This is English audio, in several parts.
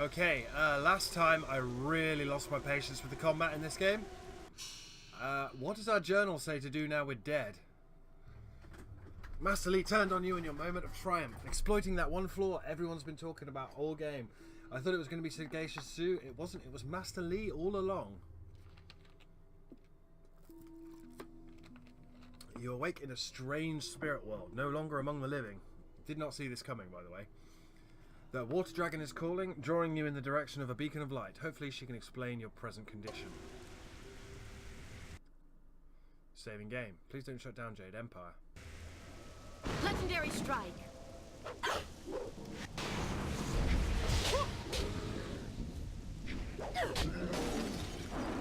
Okay, last time I really lost my patience with the combat in this game. What does our journal say to do now we're dead? Master Lee turned on you in your moment of triumph, exploiting that one flaw everyone's been talking about all game. I thought it was going to be Sagacious Sue. It wasn't. It was Master Lee all along. You awake in a strange spirit world, no longer among the living. Did not see this coming, by the way. The water dragon is calling, drawing you in the direction of a beacon of light. Hopefully she can explain your present condition. Saving game. Please don't shut down Jade Empire. Legendary strike.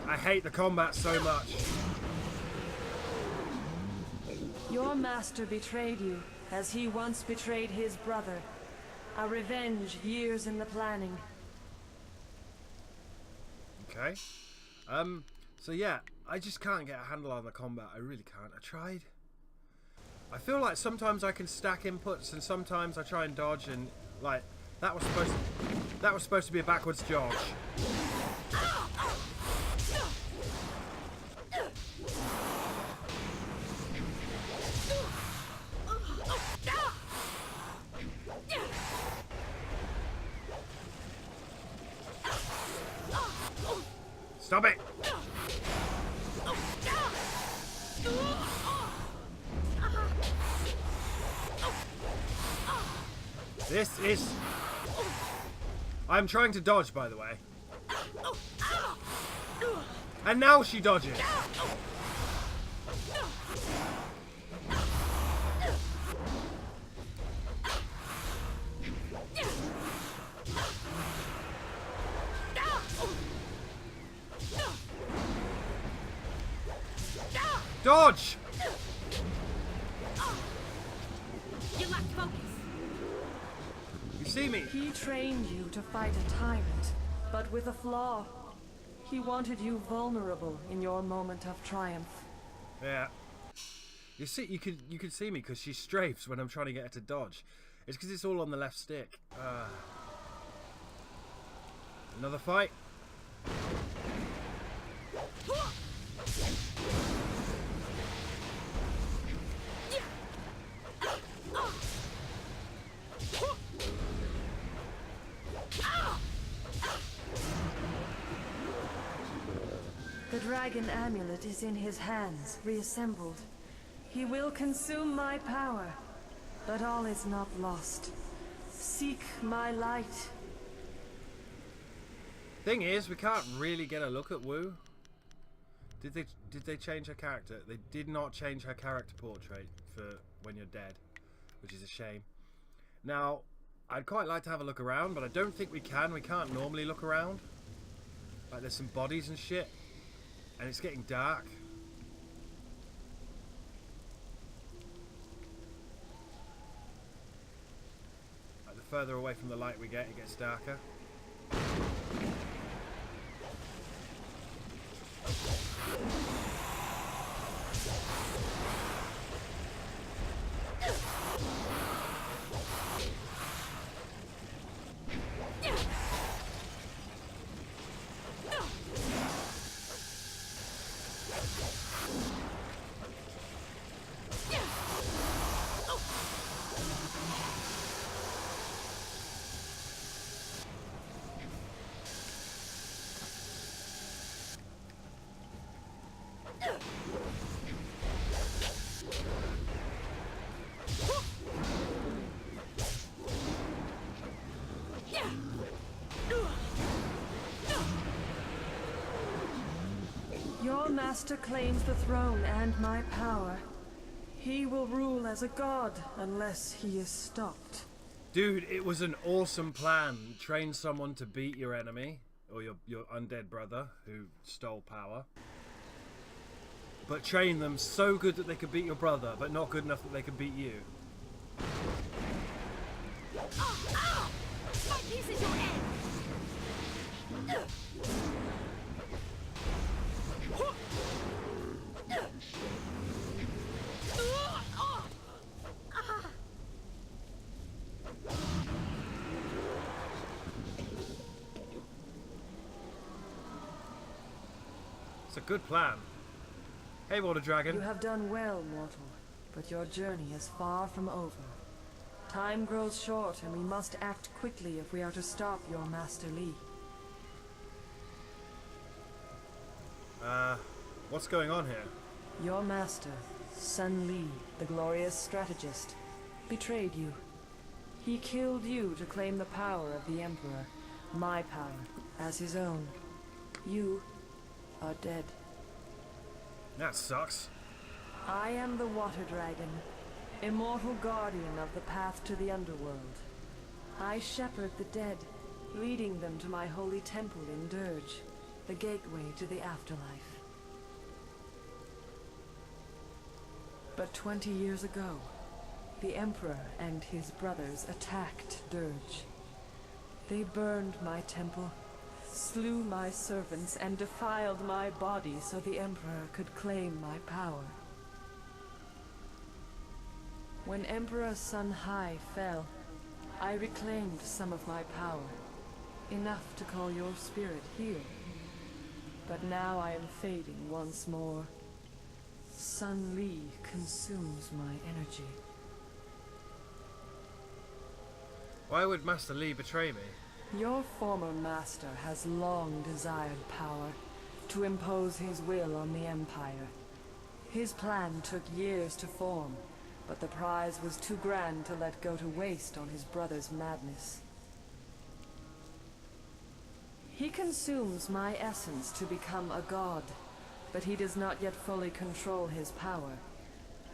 I hate the combat so much. Your master betrayed you, as he once betrayed his brother. A revenge years in the planning. Okay. So yeah, I just can't get a handle on the combat. I really can't. I tried. I feel like sometimes I can stack inputs and sometimes I try and dodge, and like that was supposed to be a backwards dodge. Stop it! This is... I'm trying to dodge, by the way. And now she dodges. Dodge! You lack focus. You see me? He trained you to fight a tyrant, but with a flaw. He wanted you vulnerable in your moment of triumph. Yeah. You see, you could see me because she strafes when I'm trying to get her to dodge. It's because it's all on the left stick. Another fight. The dragon amulet is in his hands, reassembled. He will consume my power, but all is not lost. Seek my light. Thing is, we can't really get a look at Wu. Did they change her character? They did not change her character portrait for when you're dead, which is a shame. Now, I'd quite like to have a look around, but I don't think we can. We can't normally look around. Like, there's some bodies and shit. And it's getting dark. Like, the further away from the light we get, it gets darker. Your master claims the throne and my power. He will rule as a god unless he is stopped. Dude, it was an awesome plan. Train someone to beat your enemy, or your undead brother who stole power. But train them so good that they could beat your brother, but not good enough that they could beat you. My piece is your end. It's a good plan. Hey, Water Dragon. You have done well, mortal, but your journey is far from over. Time grows short, and we must act quickly if we are to stop your Master Li. What's going on here? Your master, Sun Li, the glorious strategist, betrayed you. He killed you to claim the power of the Emperor, my power, as his own. You are dead. That sucks. I am the Water Dragon, immortal guardian of the path to the underworld. I shepherd the dead, leading them to my holy temple in Dirge, the gateway to the afterlife. But 20 years ago, the Emperor and his brothers attacked Dirge. They burned my temple, slew my servants, and defiled my body so the Emperor could claim my power. When Emperor Sun Hai fell, I reclaimed some of my power, enough to call your spirit here. But now I am fading once more. Sun Li consumes my energy. Why would Master Li betray me? Your former master has long desired power, to impose his will on the Empire. His plan took years to form, but the prize was too grand to let go to waste on his brother's madness. He consumes my essence to become a god, but he does not yet fully control his power.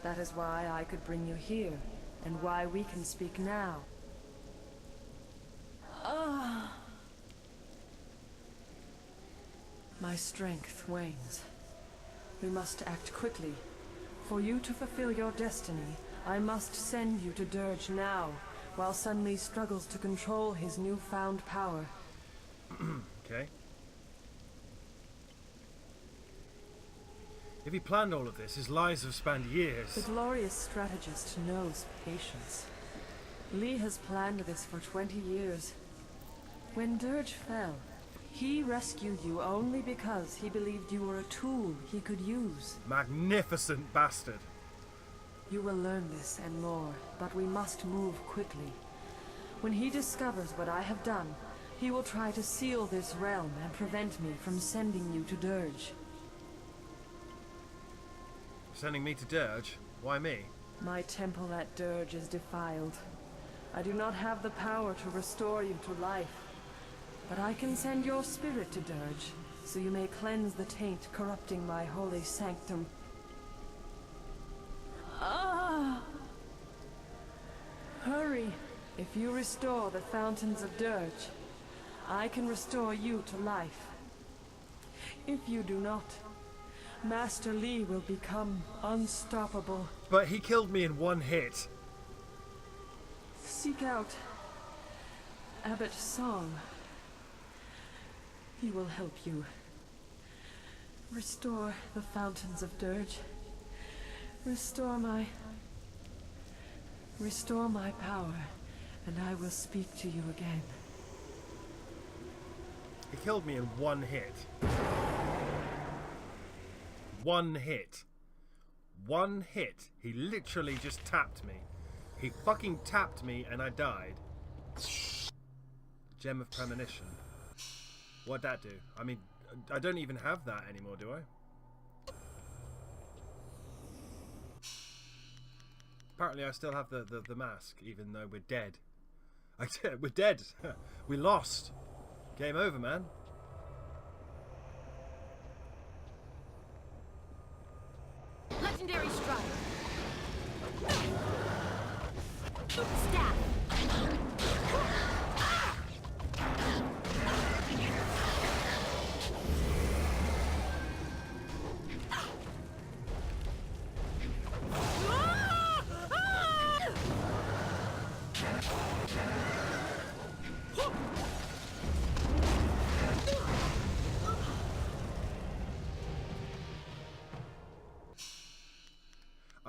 That is why I could bring you here, and why we can speak now. My strength wanes. We must act quickly. For you to fulfill your destiny, I must send you to Dirge now, while Sun Li struggles to control his newfound power. Okay. If he planned all of this, his lies have spanned years. The glorious strategist knows patience. Li has planned this for 20 years. When Dirge fell, he rescued you only because he believed you were a tool he could use. Magnificent bastard. You will learn this and more, but we must move quickly. When he discovers what I have done, he will try to seal this realm and prevent me from sending you to Dirge. Sending me to Dirge? Why me? My temple at Dirge is defiled. I do not have the power to restore you to life. But I can send your spirit to Dirge, so you may cleanse the taint corrupting my holy sanctum. Hurry! If you restore the fountains of Dirge, I can restore you to life. If you do not, Master Li will become unstoppable. But he killed me in one hit. Seek out Abbot Song. He will help you. Restore the fountains of Dirge. Restore my power, and I will speak to you again. He killed me in one hit. One hit. One hit. He literally just tapped me. He fucking tapped me and I died. Gem of Premonition. What'd that do? I mean, I don't even have that anymore, do I? Apparently I still have the mask, even though we're dead. We're dead. We lost. Game over, man. Legendary strike. Stab.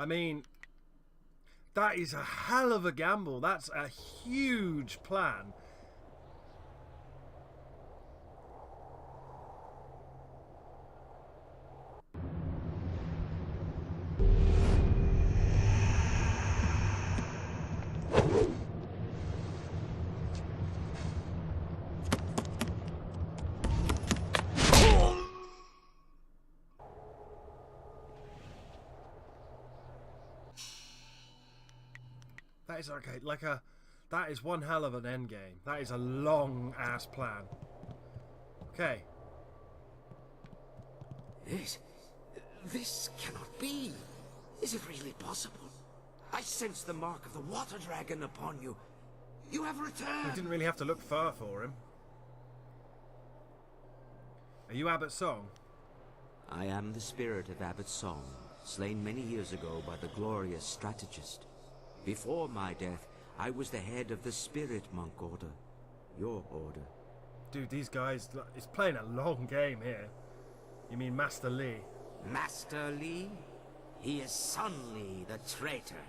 I mean, that is a hell of a gamble. That's a huge plan. That is okay. That is one hell of an end game. That is a long ass plan. Okay. This cannot be. Is it really possible? I sense the mark of the water dragon upon you. You have We returned. didn't really have to look far for him. Are you Abbot Song? I am the spirit of Abbot Song, slain many years ago by the glorious strategist. Before my death, I was the head of the Spirit Monk Order. Your order. Dude, these guys... It's playing a long game here. You mean Master Li? Master Li? He is Sun Li, the traitor.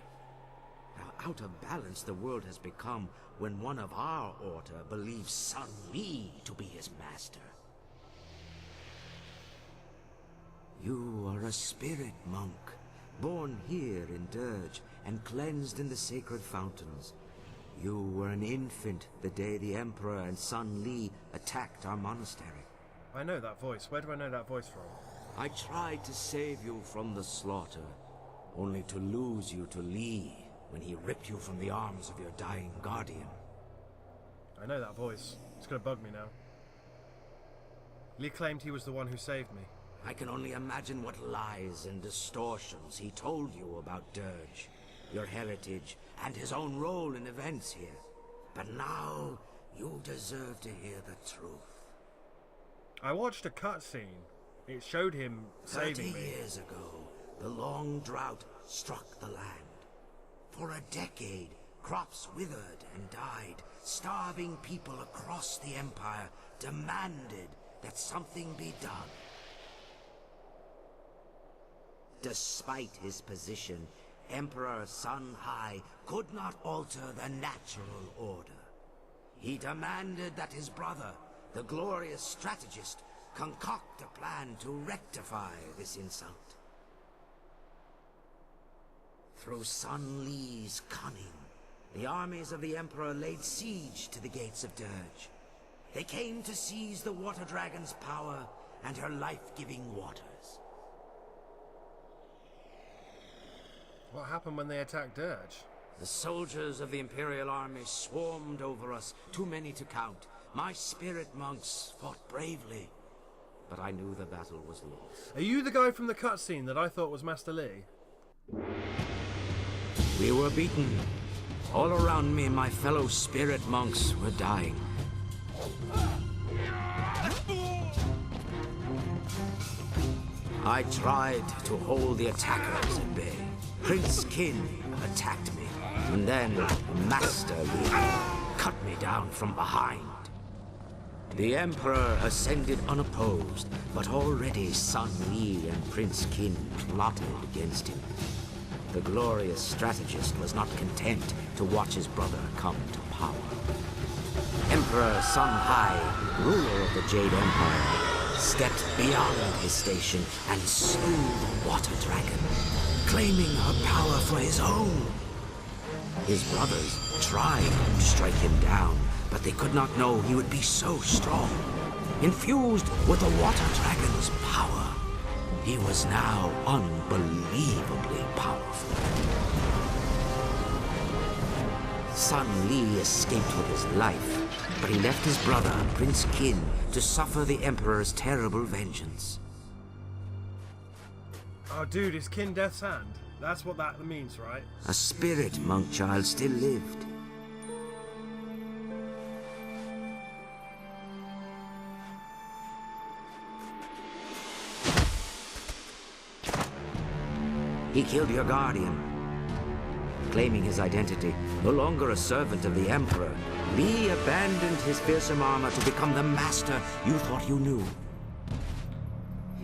How out of balance the world has become when one of our order believes Sun Li to be his master. You are a spirit monk, born here in Dirge and cleansed in the sacred fountains. You were an infant the day the Emperor and Sun Li attacked our monastery. I know that voice. Where do I know that voice from? I tried to save you from the slaughter, only to lose you to Li when he ripped you from the arms of your dying guardian. I know that voice. It's gonna bug me now. Li claimed he was the one who saved me. I can only imagine what lies and distortions he told you about Dirge, your heritage, and his own role in events here. But now, you deserve to hear the truth. I watched a cutscene. It showed him 30 saving me. years ago, the long drought struck the land. For a decade, crops withered and died. Starving people across the Empire demanded that something be done. Despite his position, Emperor Sun Hai could not alter the natural order. He demanded that his brother, the glorious strategist, concoct a plan to rectify this insult. Through Sun Li's cunning, the armies of the Emperor laid siege to the gates of Dirge. They came to seize the Water Dragon's power and her life-giving waters. What happened when they attacked Dirge? The soldiers of the Imperial Army swarmed over us, too many to count. My spirit monks fought bravely, but I knew the battle was lost. Are you the guy from the cutscene that I thought was Master Li? We were beaten. All around me, my fellow spirit monks were dying. I tried to hold the attackers at bay. Prince Qin attacked me, and then Master Li cut me down from behind. The Emperor ascended unopposed, but already Sun Li and Prince Qin plotted against him. The glorious strategist was not content to watch his brother come to power. Emperor Sun Hai, ruler of the Jade Empire, stepped beyond his station and slew the Water Dragon, claiming her power for his own. His brothers tried to strike him down, but they could not know he would be so strong. Infused with the Water Dragon's power, he was now unbelievably powerful. Sun Li escaped with his life, but he left his brother, Prince Qin, to suffer the Emperor's terrible vengeance. Oh, dude, it's Kin Death's Hand. That's what that means, right? A spirit monk child still lived. He killed your guardian. Claiming his identity, no longer a servant of the Emperor, Li abandoned his fearsome armor to become the master you thought you knew.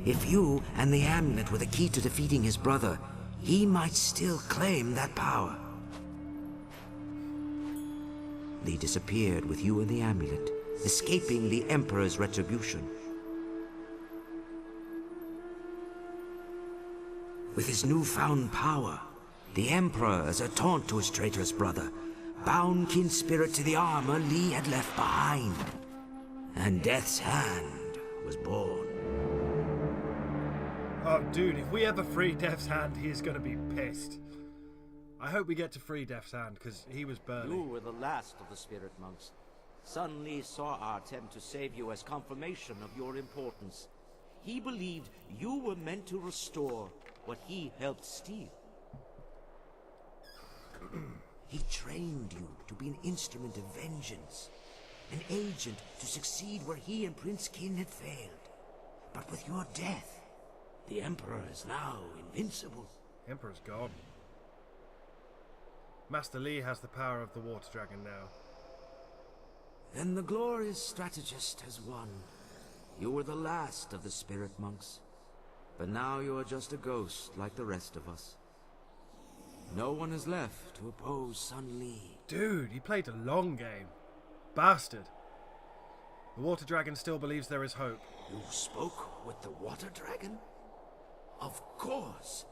If you and the amulet were the key to defeating his brother, he might still claim that power. Li disappeared with you and the amulet, escaping the Emperor's retribution. With his newfound power, the Emperor, as a taunt to his traitorous brother, bound Qin's spirit to the armor Li had left behind. And Death's Hand was born. Oh, dude, if we ever free Death's Hand, he's gonna be pissed. I hope we get to free Death's Hand, because he was burly. You were the last of the spirit monks. Sun Li saw our attempt to save you as confirmation of your importance. He believed you were meant to restore what he helped steal. He trained you to be an instrument of vengeance, an agent to succeed where he and Prince Qin had failed. But with your death, the Emperor is now invincible. Emperor's gone. Master Li has the power of the Water Dragon now. Then the glorious strategist has won. You were the last of the spirit monks. But now you are just a ghost like the rest of us. No one is left to oppose Sun Li. Dude, he played a long game. Bastard. The Water Dragon still believes there is hope. You spoke with the Water Dragon? Of course.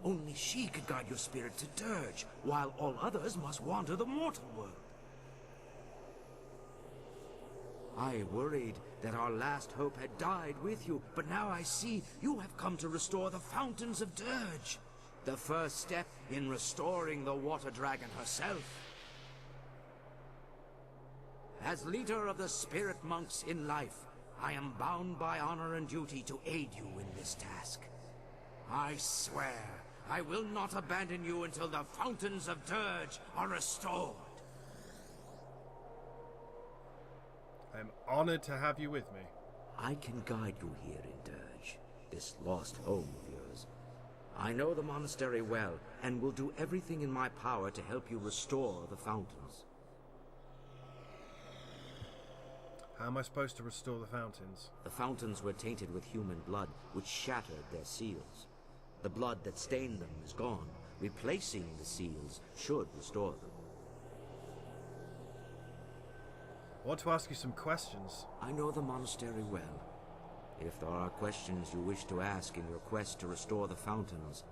Only she could guide your spirit to Dirge, while all others must wander the mortal world. I worried that our last hope had died with you, but now I see you have come to restore the fountains of Dirge. The first step in restoring the Water Dragon herself. As leader of the spirit monks in life, I am bound by honor and duty to aid you in this task. I swear, I will not abandon you until the fountains of Dirge are restored. I am honored to have you with me. I can guide you here in Dirge, this lost home of yours. I know the monastery well, and will do everything in my power to help you restore the fountains. How am I supposed to restore the fountains? The fountains were tainted with human blood, which shattered their seals. The blood that stained them is gone. Replacing the seals should restore them. I want to ask you some questions. I know the monastery well. If there are questions you wish to ask in your quest to restore the fountains,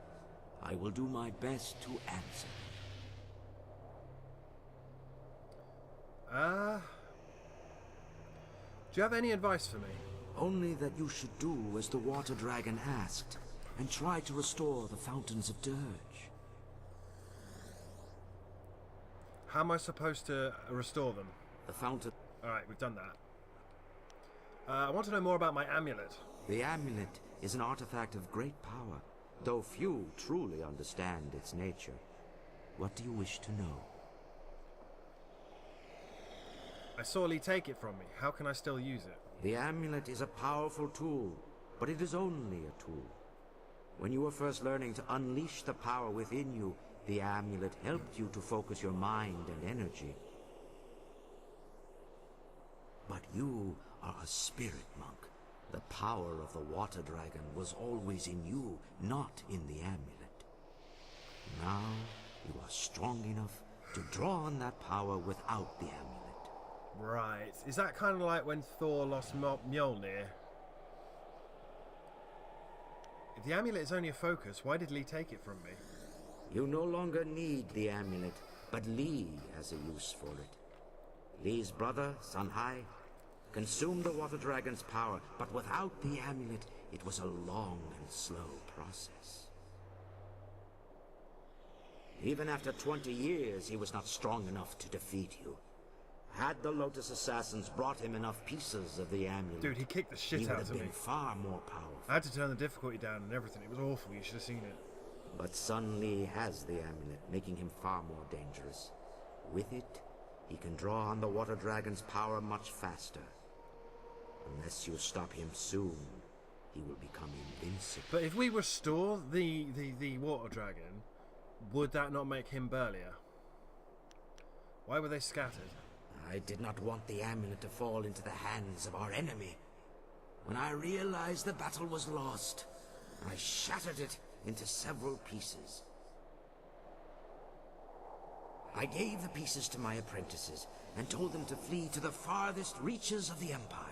I will do my best to answer. Do you have any advice for me? Only that you should do as the Water Dragon asked, and try to restore the fountains of Dirge. How am I supposed to restore them? The fountain... Alright, we've done that. I want to know more about my amulet. The amulet is an artifact of great power, though few truly understand its nature. What do you wish to know? I saw Lee take it from me. How can I still use it? The amulet is a powerful tool, but it is only a tool. When you were first learning to unleash the power within you, the amulet helped you to focus your mind and energy. But you are a spirit monk. The power of the Water Dragon was always in you, not in the amulet. Now you are strong enough to draw on that power without the amulet. Right. Is that kind of like when Thor lost Mjolnir? If the amulet is only a focus, why did Lee take it from me? You no longer need the amulet, but Lee has a use for it. Lee's brother, Sunhai, consumed the Water Dragon's power, but without the amulet, it was a long and slow process. Even after 20 years, he was not strong enough to defeat you. Had the Lotus Assassins brought him enough pieces of the amulet... Dude, he kicked the shit out of me. He would have been far more powerful. I had to turn the difficulty down and everything. It was awful. You should have seen it. But Sun Li has the amulet, making him far more dangerous. With it, he can draw on the Water Dragon's power much faster. Unless you stop him soon, he will become invincible. But if we restore the Water Dragon, would that not make him burlier? Why were they scattered? I did not want the amulet to fall into the hands of our enemy. When I realized the battle was lost, I shattered it into several pieces. I gave the pieces to my apprentices and told them to flee to the farthest reaches of the Empire.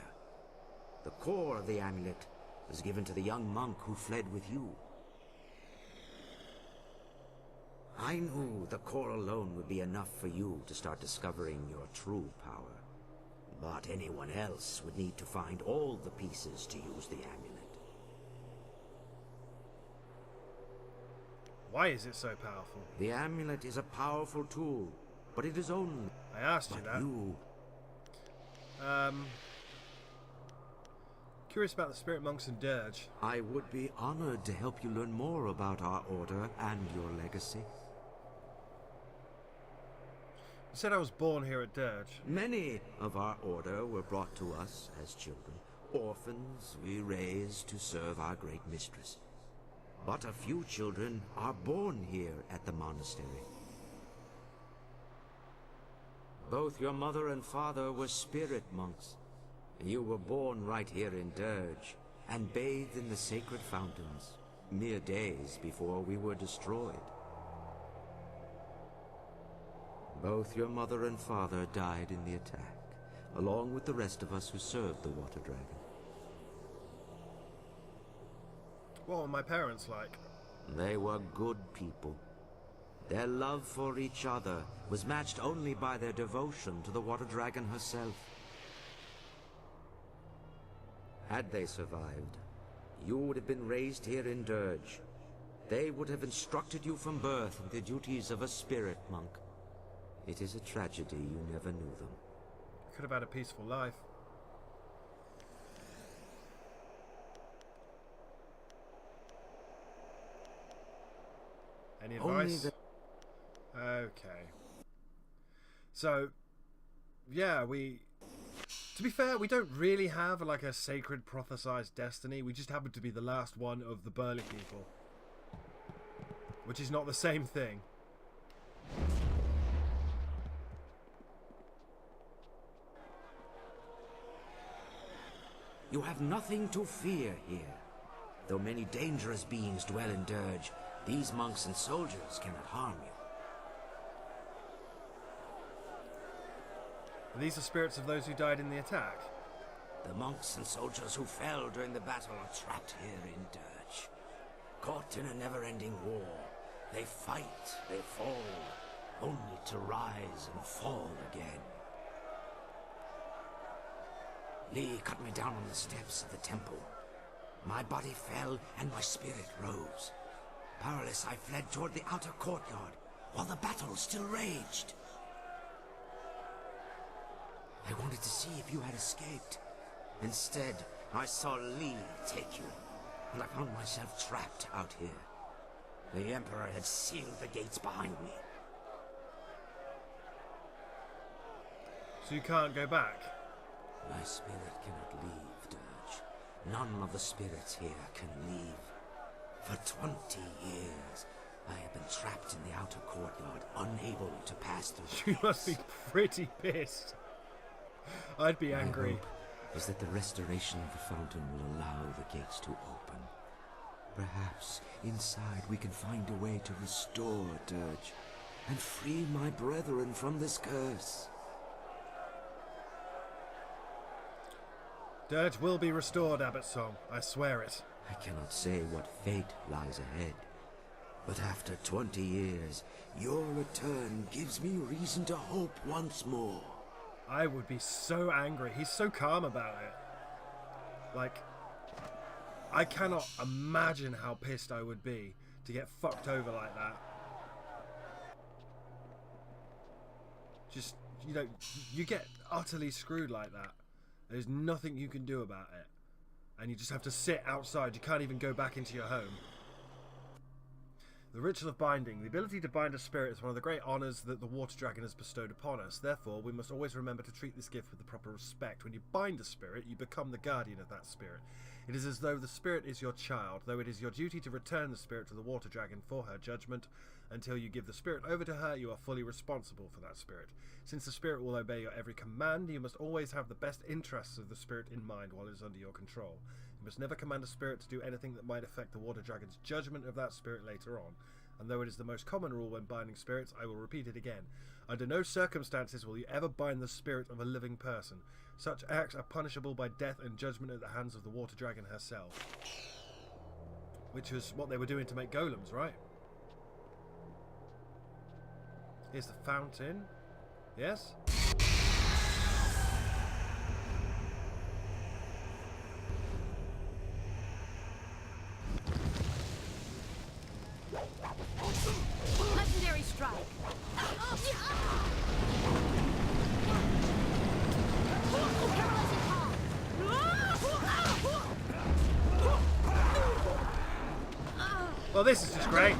The core of the amulet was given to the young monk who fled with you. I knew the core alone would be enough for you to start discovering your true power. But anyone else would need to find all the pieces to use the amulet. Why is it so powerful? The amulet is a powerful tool, but it is only... I asked you But that. you... Curious about the spirit monks in Dirge. I would be honored to help you learn more about our order and your legacy. You said I was born here at Dirge. Many of our order were brought to us as children. Orphans we raised to serve our great mistress. But a few children are born here at the monastery. Both your mother and father were spirit monks. You were born right here in Dirge, and bathed in the sacred fountains, mere days before we were destroyed. Both your mother and father died in the attack, along with the rest of us who served the Water Dragon. What were my parents like? They were good people. Their love for each other was matched only by their devotion to the Water Dragon herself. Had they survived, you would have been raised here in Dirge. They would have instructed you from birth in the duties of a spirit monk. It is a tragedy you never knew them. Could have had a peaceful life. Any advice? Okay. So, yeah, to be fair, we don't really have like a sacred prophesized destiny. We just happen to be the last one of the Burly people. Which is not the same thing. You have nothing to fear here. Though many dangerous beings dwell in Dirge, these monks and soldiers cannot harm you. These are spirits of those who died in the attack. The monks and soldiers who fell during the battle are trapped here in Dirge. Caught in a never-ending war. They fight, they fall, only to rise and fall again. Lee cut me down on the steps of the temple. My body fell and my spirit rose. Powerless, I fled toward the outer courtyard while the battle still raged. I wanted to see if you had escaped. Instead, I saw Lee take you, and I found myself trapped out here. The Emperor had sealed the gates behind me. So you can't go back? My spirit cannot leave, Dirge. None of the spirits here can leave. For 20 years, I have been trapped in the outer courtyard, unable to pass through. You must be pretty pissed. I'd be angry. My hope is that the restoration of the fountain will allow the gates to open. Perhaps inside we can find a way to restore Dirge and free my brethren from this curse. Dirge will be restored, Abbot Song. I swear it. I cannot say what fate lies ahead, but after 20 years, your return gives me reason to hope once more. I would be so angry. He's so calm about it. Like, I cannot imagine how pissed I would be to get fucked over like that. Just, you know, you get utterly screwed like that. There's nothing you can do about it. And you just have to sit outside. You can't even go back into your home. The ritual of binding. The ability to bind a spirit is one of the great honours that the Water Dragon has bestowed upon us. Therefore, we must always remember to treat this gift with the proper respect. When you bind a spirit, you become the guardian of that spirit. It is as though the spirit is your child, though it is your duty to return the spirit to the Water Dragon for her judgment. Until you give the spirit over to her, you are fully responsible for that spirit. Since the spirit will obey your every command, you must always have the best interests of the spirit in mind while it is under your control. You must never command a spirit to do anything that might affect the Water Dragon's judgment of that spirit later on. And though it is the most common rule when binding spirits, I will repeat it again. Under no circumstances will you ever bind the spirit of a living person. Such acts are punishable by death and judgment at the hands of the Water Dragon herself. Which was what they were doing to make golems, right? Here's the fountain. Yes? strike. Paralyzing palm. Well, this is just great.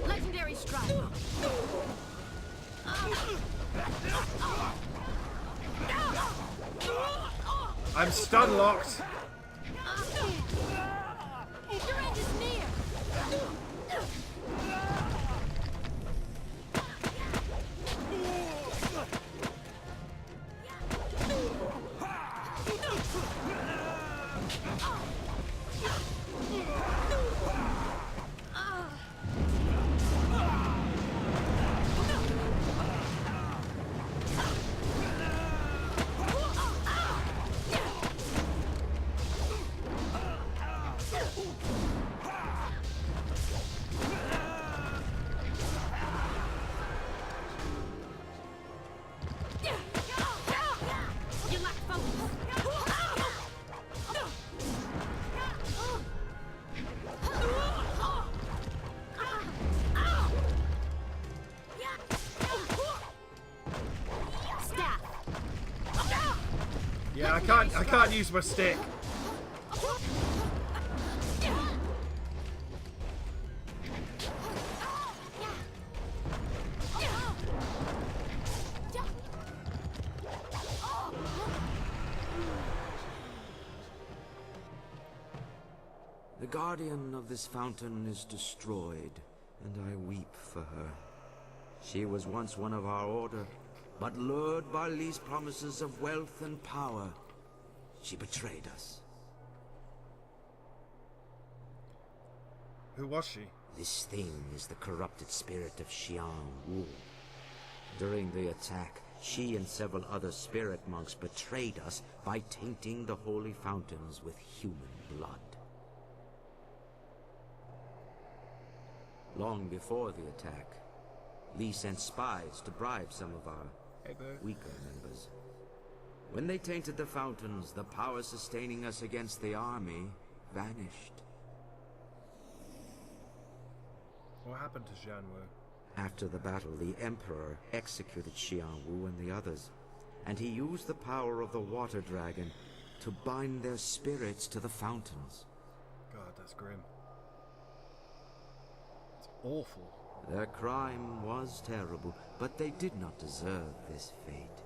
Legendary strike. I'm stun locked. Your end is near. You lack focus. Staff. Yeah, I can't use my stick. The guardian of this fountain is destroyed, and I weep for her. She was once one of our order, but lured by Lee's promises of wealth and power, she betrayed us. Who was she? This thing is the corrupted spirit of Xiang Wu. During the attack, she and several other spirit monks betrayed us by tainting the holy fountains with human blood. Long before the attack, Lee sent spies to bribe some of our weaker members. When they tainted the fountains, the power sustaining us against the army vanished. What happened to Xianwu? After the battle, the Emperor executed Xiang Wu and the others, and he used the power of the Water Dragon to bind their spirits to the fountains. God, that's grim. It's awful. Their crime was terrible, but they did not deserve this fate.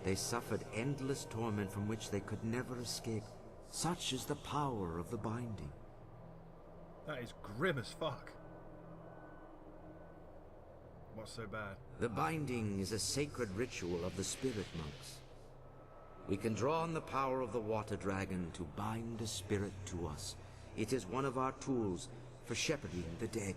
They suffered endless torment from which they could never escape. Such is the power of the binding. That is grim as fuck. What's so bad? The binding is a sacred ritual of the spirit monks. We can draw on the power of the Water Dragon to bind a spirit to us. It is one of our tools for shepherding the dead.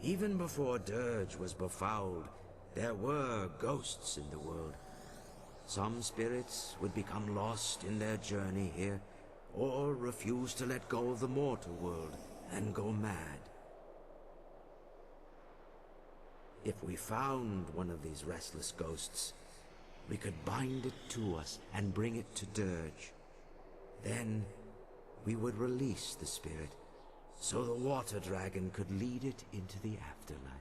Even before Dirge was befouled, there were ghosts in the world. Some spirits would become lost in their journey here, or refuse to let go of the mortal world and go mad. If we found one of these restless ghosts, we could bind it to us and bring it to Dirge. Then we would release the spirit, so the Water Dragon could lead it into the afterlife.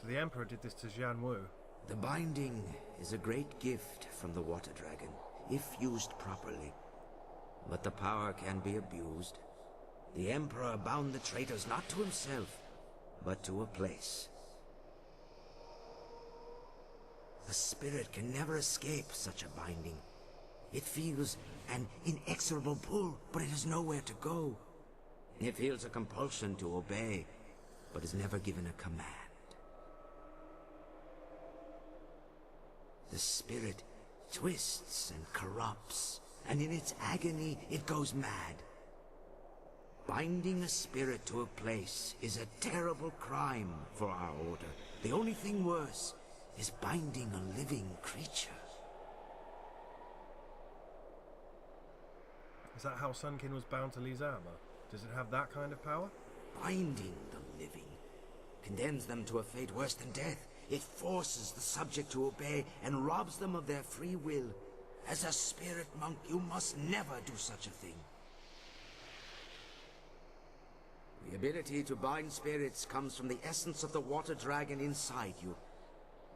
So the Emperor did this to Xianwu. The binding is a great gift from the Water Dragon, if used properly. But the power can be abused. The Emperor bound the traitors not to himself, but to a place. The spirit can never escape such a binding. It feels an inexorable pull, but it has nowhere to go. It feels a compulsion to obey, but is never given a command. The spirit twists and corrupts, and in its agony it goes mad. Binding a spirit to a place is a terrible crime for our order. The only thing worse is binding a living creature. Is that how Sunkin was bound to Lizama? Does it have that kind of power? Binding the living condemns them to a fate worse than death. It forces the subject to obey and robs them of their free will. As a spirit monk, you must never do such a thing. The ability to bind spirits comes from the essence of the water dragon inside you.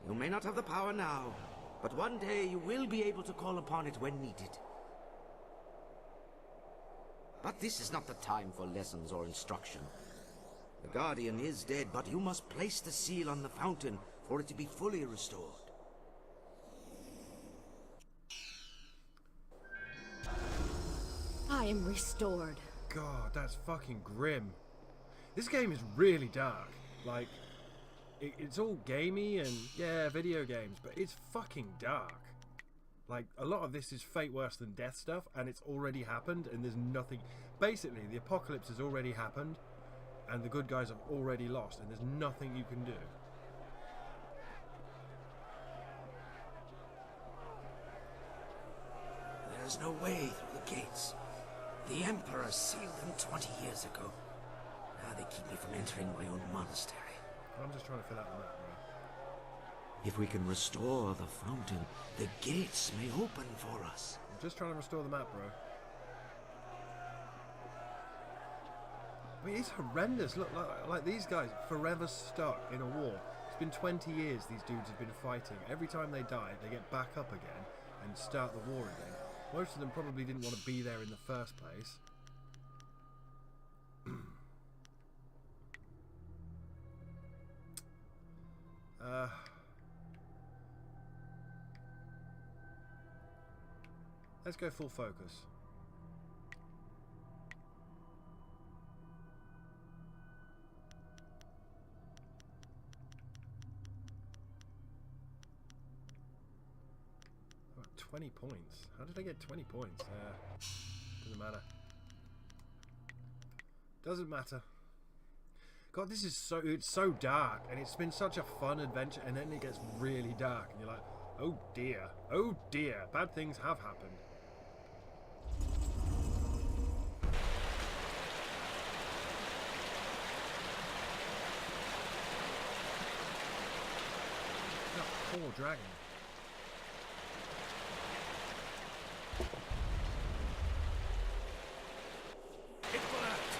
You may not have the power now, but one day you will be able to call upon it when needed. But this is not the time for lessons or instruction. The Guardian is dead, but you must place the seal on the fountain for it to be fully restored. I am restored. God, that's fucking grim. This game is really dark. Like, it's all gamey and, yeah, video games, but it's fucking dark. Like, a lot of this is fate worse than death stuff, and it's already happened, and there's nothing... Basically, the apocalypse has already happened, and the good guys have already lost, and there's nothing you can do. There's no way through the gates. The Emperor sealed them 20 years ago. Now they keep me from entering my own monastery. I'm just trying to fill out the map, bro. If we can restore the fountain, the gates may open for us. I'm just trying to restore the map, bro. I mean, it's horrendous. Look, like these guys, forever stuck in a war. It's been 20 years these dudes have been fighting. Every time they die, they get back up again and start the war again. Most of them probably didn't want to be there in the first place. Let's go full focus. Oh, 20 points. How did I get 20 points? Doesn't matter. Doesn't matter. God, this is it's so dark, and it's been such a fun adventure, and then it gets really dark, and you're like, oh dear, bad things have happened. That poor dragon. It worked!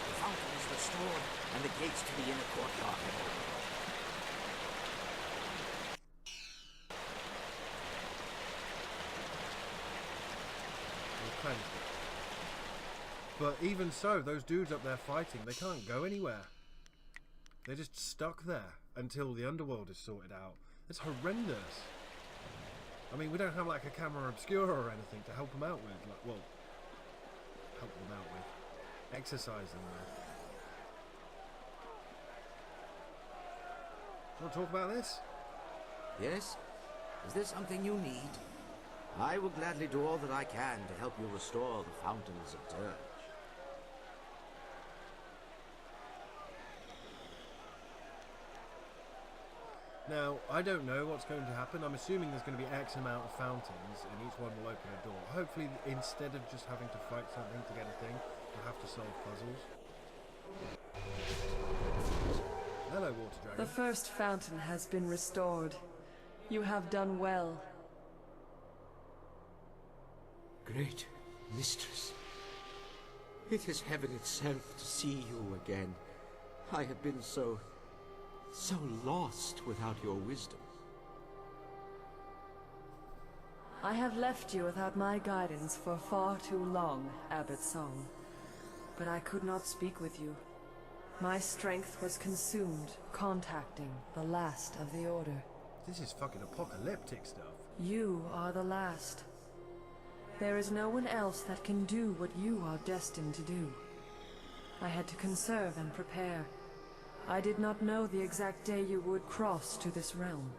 The fountain is restored, and the gates to the inner courtyard have opened. But even so, those dudes up there fighting, they can't go anywhere. They're just stuck there until the underworld is sorted out. It's horrendous. I mean, we don't have like a camera obscura or anything to help them out with. Like, well, help them out with. Exercise them with. Want to talk about this? Yes? Is there something you need? I will gladly do all that I can to help you restore the fountains of Dirge. Now, I don't know what's going to happen. I'm assuming there's going to be X amount of fountains, and each one will open a door. Hopefully, instead of just having to fight something to get a thing, you'll have to solve puzzles. Hello, Water Dragon. The first fountain has been restored. You have done well. Great mistress, it is heaven itself to see you again. I have been so lost without your wisdom. I have left you without my guidance for far too long, Abbot Song. But I could not speak with you. My strength was consumed contacting the last of the Order. This is fucking apocalyptic stuff. You are the last. There is no one else that can do what you are destined to do. I had to conserve and prepare. I did not know the exact day you would cross to this realm.